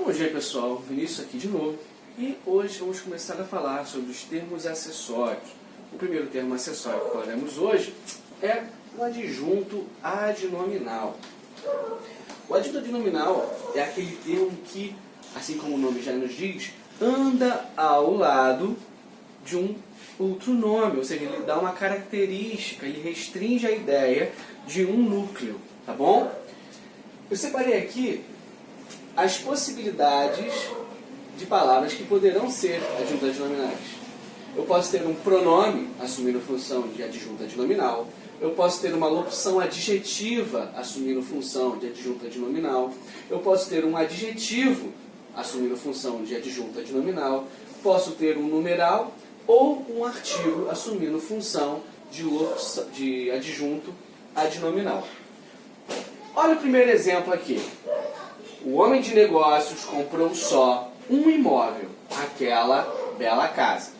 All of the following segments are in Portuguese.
Bom dia pessoal, Vinícius aqui de novo e hoje vamos começar a falar sobre os termos acessórios. O primeiro termo acessório que falaremos hoje é o adjunto adnominal. O adjunto adnominal é aquele termo que, assim como o nome já nos diz, anda ao lado de um outro nome, ou seja, ele dá uma característica, ele restringe a ideia de um núcleo, tá bom? Eu separei aqui as possibilidades de palavras que poderão ser adjuntos adnominais. Eu posso ter um pronome assumindo função de adjunto adnominal. Eu posso ter uma locução adjetiva assumindo função de adjunto adnominal. Eu posso ter um adjetivo assumindo função de adjunto adnominal. Posso ter um numeral ou um artigo assumindo função de adjunto adnominal. Olha o primeiro exemplo aqui. O homem de negócios comprou só um imóvel, aquela bela casa.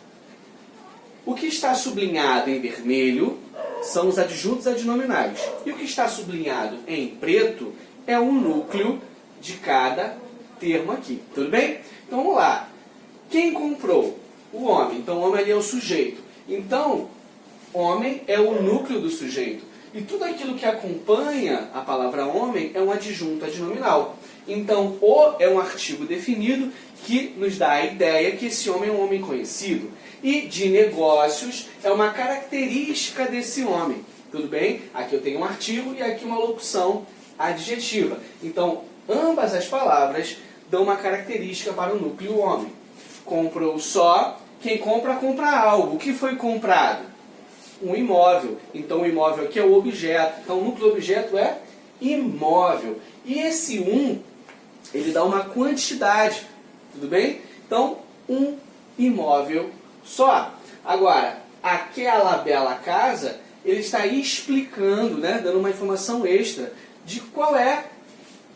O que está sublinhado em vermelho são os adjuntos adnominais. E o que está sublinhado em preto é o núcleo de cada termo aqui. Tudo bem? Então vamos lá. Quem comprou? O homem. Então o homem ali é o sujeito. Então, homem é o núcleo do sujeito. E tudo aquilo que acompanha a palavra homem é um adjunto adnominal. Então, o é um artigo definido que nos dá a ideia que esse homem é um homem conhecido. E de negócios é uma característica desse homem. Tudo bem? Aqui eu tenho um artigo e aqui uma locução adjetiva. Então, ambas as palavras dão uma característica para o núcleo homem. Comprou só, quem compra, compra algo. O que foi comprado? Um imóvel. Então o imóvel aqui é o objeto. Então o núcleo objeto é imóvel. E esse ele dá uma quantidade. Tudo bem? Então, um imóvel só. Agora, aquela bela casa, ele está aí explicando, né, dando uma informação extra de qual é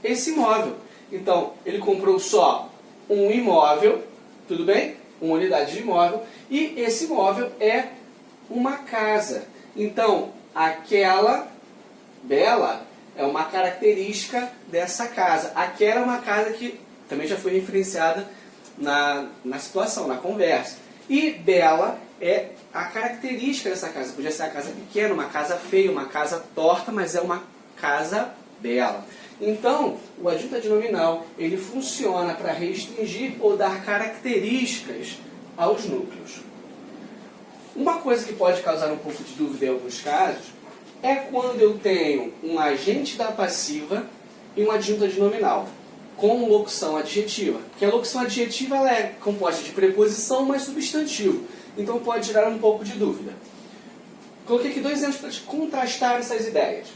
esse imóvel. Então, ele comprou só um imóvel, tudo bem? Uma unidade de imóvel. E esse imóvel é uma casa. Então, aquela bela é uma característica dessa casa. Aquela é uma casa que também já foi referenciada na situação, na conversa. E bela é a característica dessa casa. Podia ser uma casa pequena, uma casa feia, uma casa torta, mas é uma casa bela. Então, o adjunto adnominal, ele funciona para restringir ou dar características aos núcleos. Uma coisa que pode causar um pouco de dúvida em alguns casos é quando eu tenho um agente da passiva e um adjunto adnominal com locução adjetiva. Porque a locução adjetiva ela é composta de preposição mais substantivo. Então pode gerar um pouco de dúvida. Coloquei aqui dois exemplos para contrastar essas ideias.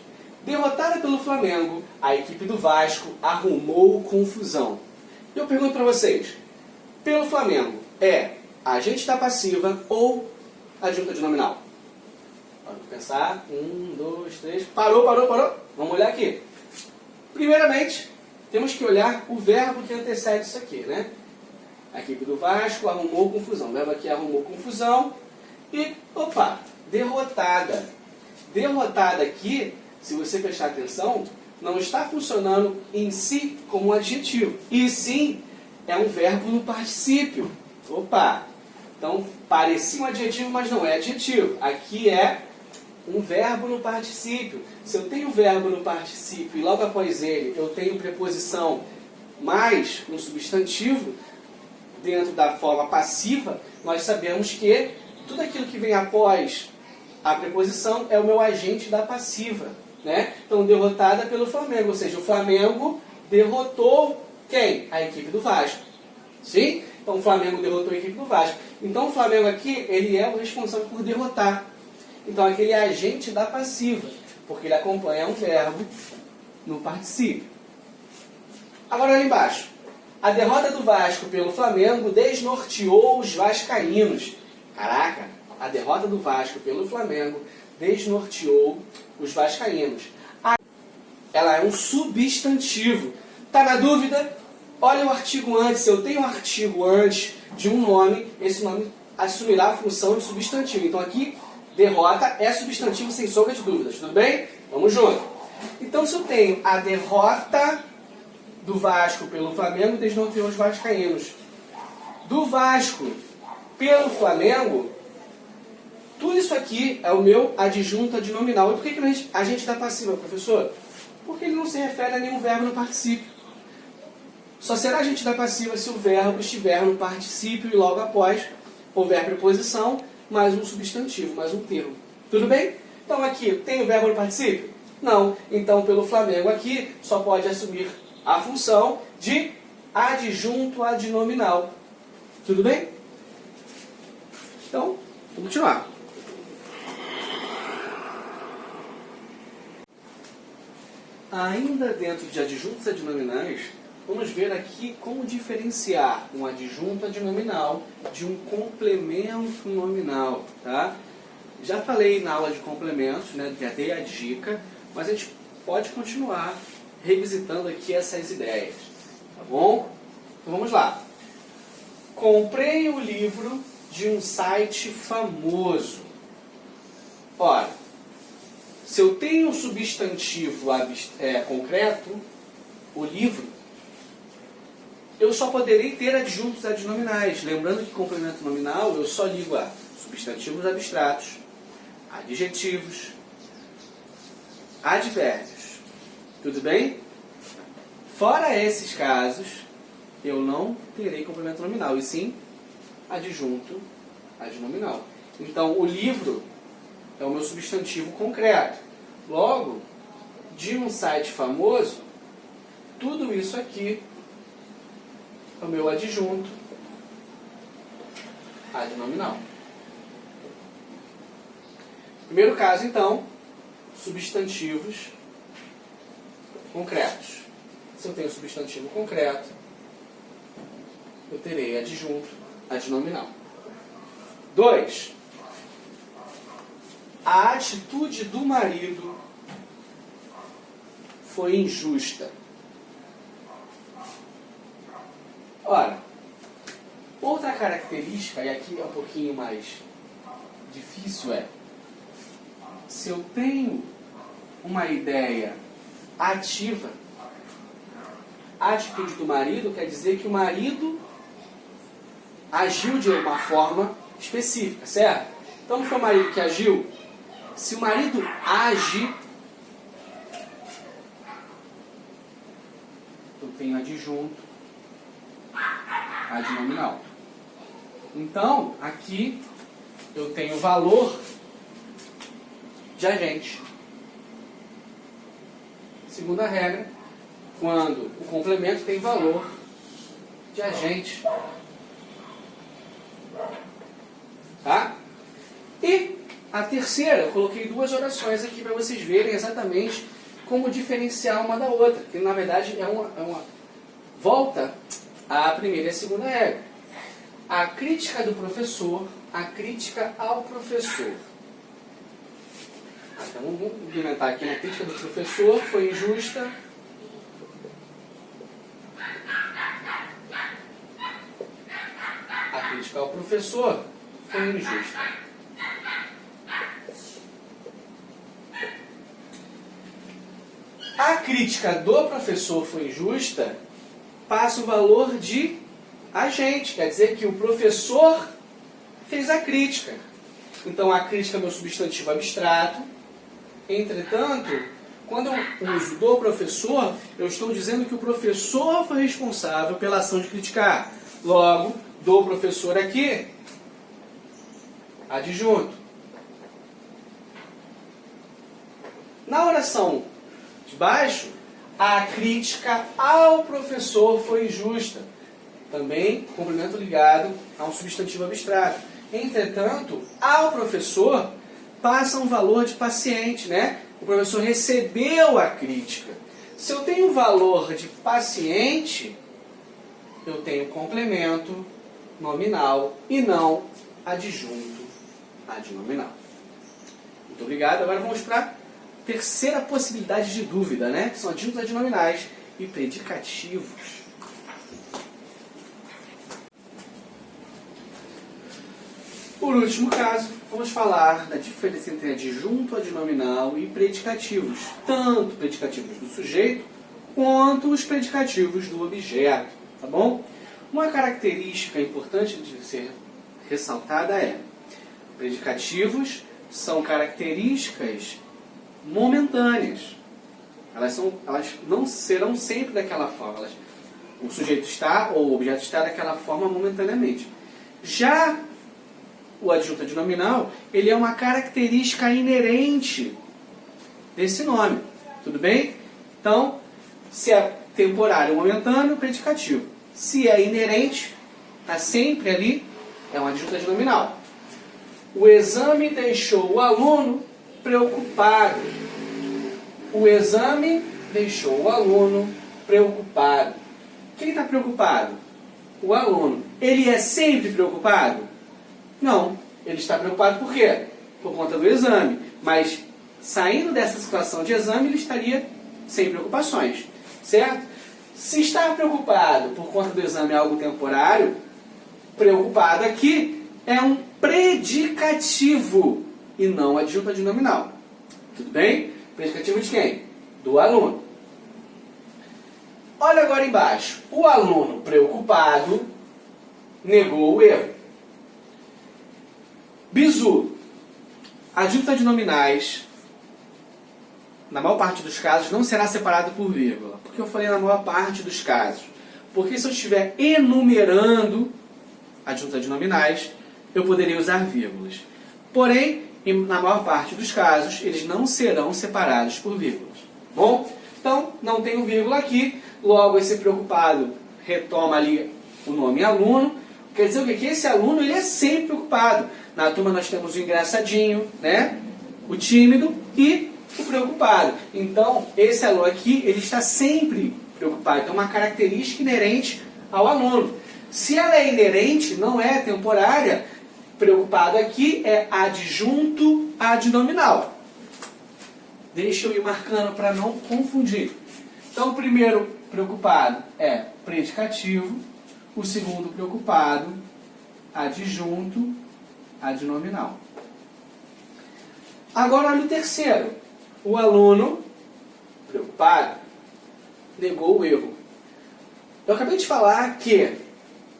Derrotada pelo Flamengo, a equipe do Vasco arrumou confusão. E eu pergunto para vocês, pelo Flamengo é agente da passiva ou adjunto adnominal? Vamos pensar. 1, 2, 3. Parou. Vamos olhar aqui. Primeiramente, temos que olhar o verbo que antecede isso aqui, né? A equipe do Vasco arrumou confusão. O verbo aqui arrumou confusão. E, derrotada. Derrotada aqui, se você prestar atenção, não está funcionando em si como um adjetivo. E sim, é um verbo no particípio. Então, parecia um adjetivo, mas não é adjetivo. Aqui é um verbo no particípio. Se eu tenho verbo no particípio e logo após ele eu tenho preposição mais um substantivo dentro da forma passiva, nós sabemos que tudo aquilo que vem após a preposição é o meu agente da passiva, né? Então, derrotada pelo Flamengo, ou seja, o Flamengo derrotou quem? A equipe do Vasco. Sim? Então o Flamengo derrotou a equipe do Vasco. Então o Flamengo aqui, ele é o responsável por derrotar. Então aquele é agente da passiva, porque ele acompanha um verbo no particípio. Agora olha embaixo. A derrota do Vasco pelo Flamengo desnorteou os vascaínos. Caraca, a derrota do Vasco pelo Flamengo desnorteou os vascaínos. Ela é um substantivo. Tá na dúvida? Olha o artigo antes. Se eu tenho um artigo antes de um nome, esse nome assumirá a função de substantivo. Então aqui, derrota é substantivo sem sombra de dúvidas. Tudo bem? Vamos junto. Então se eu tenho a derrota do Vasco pelo Flamengo desnorteou os vascaínos. Do Vasco pelo Flamengo, tudo isso aqui é o meu adjunto adnominal. E por que a gente dá passiva, professor? Porque ele não se refere a nenhum verbo no particípio. Só será a gente dar passiva se o verbo estiver no particípio e logo após houver preposição, mais um substantivo, mais um termo. Tudo bem? Então aqui, tem o verbo no particípio? Não. Então pelo Flamengo aqui, só pode assumir a função de adjunto adnominal. Tudo bem? Então, vamos continuar. Ainda dentro de adjuntos adnominais, vamos ver aqui como diferenciar um adjunto adnominal de um complemento nominal, tá? Já falei na aula de complementos, né? Já dei a dica, mas a gente pode continuar revisitando aqui essas ideias, tá bom? Então vamos lá. Comprei o livro de um site famoso. Ora, se eu tenho um substantivo concreto, o livro, eu só poderei ter adjuntos adnominais. Lembrando que complemento nominal eu só ligo a substantivos abstratos, adjetivos, advérbios. Tudo bem? Fora esses casos, eu não terei complemento nominal, e sim adjunto adnominal. Então, o livro é o meu substantivo concreto. Logo, de um site famoso, tudo isso aqui é o meu adjunto adnominal. Primeiro caso, então, substantivos concretos. Se eu tenho substantivo concreto, eu terei adjunto adnominal. 2. A atitude do marido foi injusta. Ora, outra característica, e aqui é um pouquinho mais difícil, se eu tenho uma ideia ativa, a atitude do marido quer dizer que o marido agiu de uma forma específica, certo? Então não foi o marido que agiu. Se o marido age, eu tenho adjunto adnominal. Então, aqui eu tenho o valor de agente. Segunda regra, quando o complemento tem valor de agente. Tá? E a terceira, eu coloquei duas orações aqui para vocês verem exatamente como diferenciar uma da outra, que na verdade é uma volta à primeira e à segunda regra. A crítica do professor, a crítica ao professor. Então vamos implementar aqui. A crítica do professor foi injusta. A crítica ao professor foi injusta. A crítica do professor foi injusta, passa o valor de agente, quer dizer que o professor fez a crítica. Então a crítica é meu substantivo abstrato. Entretanto, quando eu uso do professor, eu estou dizendo que o professor foi responsável pela ação de criticar. Logo, do professor aqui, adjunto. Na oração de baixo, a crítica ao professor foi injusta. Também complemento ligado a um substantivo abstrato. Entretanto, ao professor passa um valor de paciente, né? O professor recebeu a crítica. Se eu tenho valor de paciente, eu tenho complemento nominal e não adjunto adnominal. Muito obrigado. Agora vamos para a terceira possibilidade de dúvida, né? Que são adjuntos adnominais e predicativos. Por último caso, vamos falar da diferença entre adjunto adnominal e predicativos. Tanto predicativos do sujeito quanto os predicativos do objeto, tá bom? Uma característica importante de ser ressaltada é: predicativos são características momentâneas. Elas não serão sempre daquela forma. O sujeito está ou o objeto está daquela forma momentaneamente. Já o adjunto adnominal, ele é uma característica inerente desse nome. Tudo bem? Então, se é temporário ou momentâneo, predicativo. Se é inerente, está sempre ali, é um adjunto adnominal. O exame deixou o aluno preocupado. O exame deixou o aluno preocupado. Quem está preocupado? O aluno. Ele é sempre preocupado? Não. Ele está preocupado por quê? Por conta do exame. Mas, saindo dessa situação de exame, ele estaria sem preocupações. Certo? Se estar preocupado por conta do exame é algo temporário, preocupado aqui é um predicativo e não adjunto adnominal. Tudo bem? Predicativo de quem? Do aluno. Olha agora embaixo. O aluno preocupado negou o erro. Bizu. Adjuntos adnominais, na maior parte dos casos, não será separado por vírgula. Por que eu falei na maior parte dos casos? Porque se eu estiver enumerando adjuntos adnominais, eu poderia usar vírgulas. Porém, na maior parte dos casos, eles não serão separados por vírgulas. Bom? Então, não tenho vírgula aqui. Logo, esse preocupado retoma ali o nome aluno. Quer dizer o quê? Que esse aluno ele é sempre preocupado. Na turma nós temos o engraçadinho, né? O tímido e o preocupado. Então, esse aluno aqui, ele está sempre preocupado. Então, é uma característica inerente ao aluno. Se ela é inerente, não é temporária, preocupado aqui é adjunto adnominal. Deixa eu ir marcando para não confundir. Então, o primeiro preocupado é predicativo, o segundo preocupado, adjunto adnominal. Agora, olha o terceiro. O aluno preocupado negou o erro. Eu acabei de falar que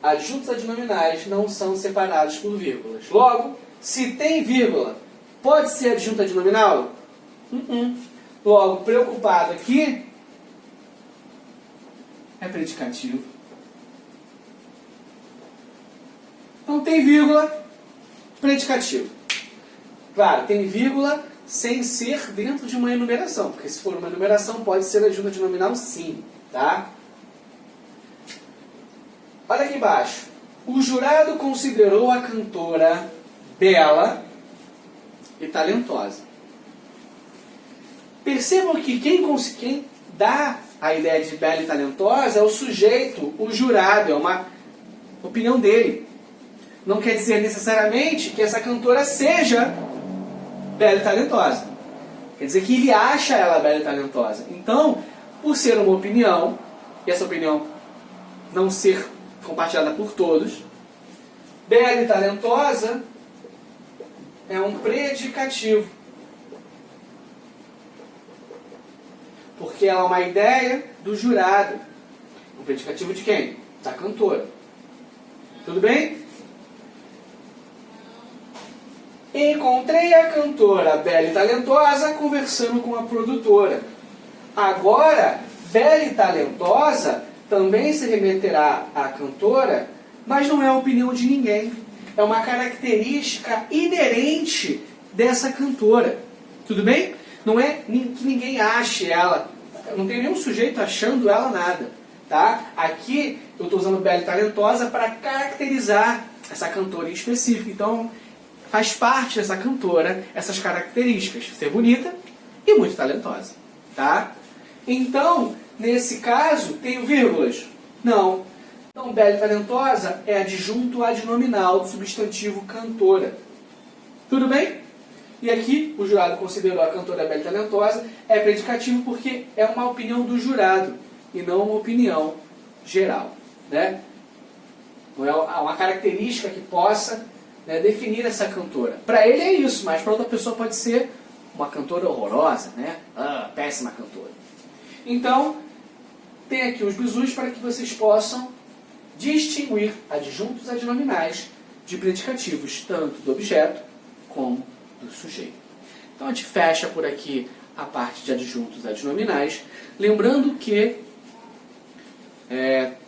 adjuntos adnominais não são separados por vírgulas. Logo, se tem vírgula, pode ser adjunto adnominal? Logo, preocupado aqui é predicativo. Então tem vírgula, predicativo. Claro, tem vírgula sem ser dentro de uma enumeração, porque se for uma enumeração pode ser adjunto adnominal sim, tá? Olha aqui embaixo. O jurado considerou a cantora bela e talentosa. Percebam que quem dá a ideia de bela e talentosa é o sujeito, o jurado, é uma opinião dele. Não quer dizer necessariamente que essa cantora seja bela e talentosa. Quer dizer que ele acha ela bela e talentosa. Então, por ser uma opinião, e essa opinião não ser compartilhada por todos, bela e talentosa é um predicativo. Porque ela é uma ideia do jurado. Um predicativo de quem? Da cantora. Tudo bem? Encontrei a cantora bela e talentosa conversando com a produtora. Agora, bela e talentosa também se remeterá à cantora, mas não é a opinião de ninguém. É uma característica inerente dessa cantora. Tudo bem? Não é que ninguém ache ela. Não tem nenhum sujeito achando ela nada. Tá? Aqui eu estou usando bela e talentosa para caracterizar essa cantora em específico. Então, faz parte dessa cantora essas características. Ser bonita e muito talentosa. Tá? Então, nesse caso, tenho vírgulas? Não. Então, bela e talentosa é adjunto adnominal do substantivo cantora. Tudo bem? E aqui, o jurado considerou a cantora bela e talentosa, é predicativo porque é uma opinião do jurado e não uma opinião geral. Né? Não é uma característica que possa, né, definir essa cantora. Para ele é isso, mas para outra pessoa pode ser uma cantora horrorosa, né? Péssima cantora. Então, tem aqui os bisus para que vocês possam distinguir adjuntos adnominais de predicativos, tanto do objeto como do sujeito. Então a gente fecha por aqui a parte de adjuntos adnominais, lembrando que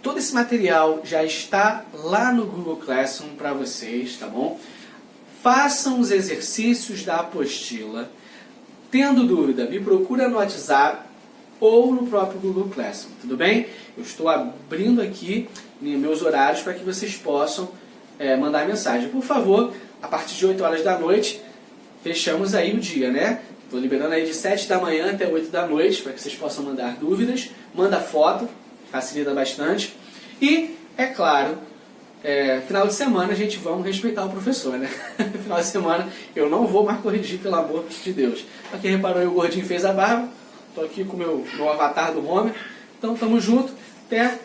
todo esse material já está lá no Google Classroom para vocês, tá bom? Façam os exercícios da apostila. Tendo dúvida, me procura no WhatsApp ou no próprio Google Classroom, tudo bem? Eu estou abrindo aqui meus horários para que vocês possam mandar mensagem. Por favor, a partir de 8 horas da noite, fechamos aí o dia, né? Estou liberando aí de 7 da manhã até 8 da noite, para que vocês possam mandar dúvidas. Manda foto, facilita bastante. E, é claro, final de semana a gente vamos respeitar o professor, né? Final de semana eu não vou mais corrigir, pelo amor de Deus. Pra quem reparou aí, o gordinho fez a barba. Estou aqui com o meu avatar do Homer. Então, tamo junto. Até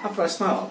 a próxima aula.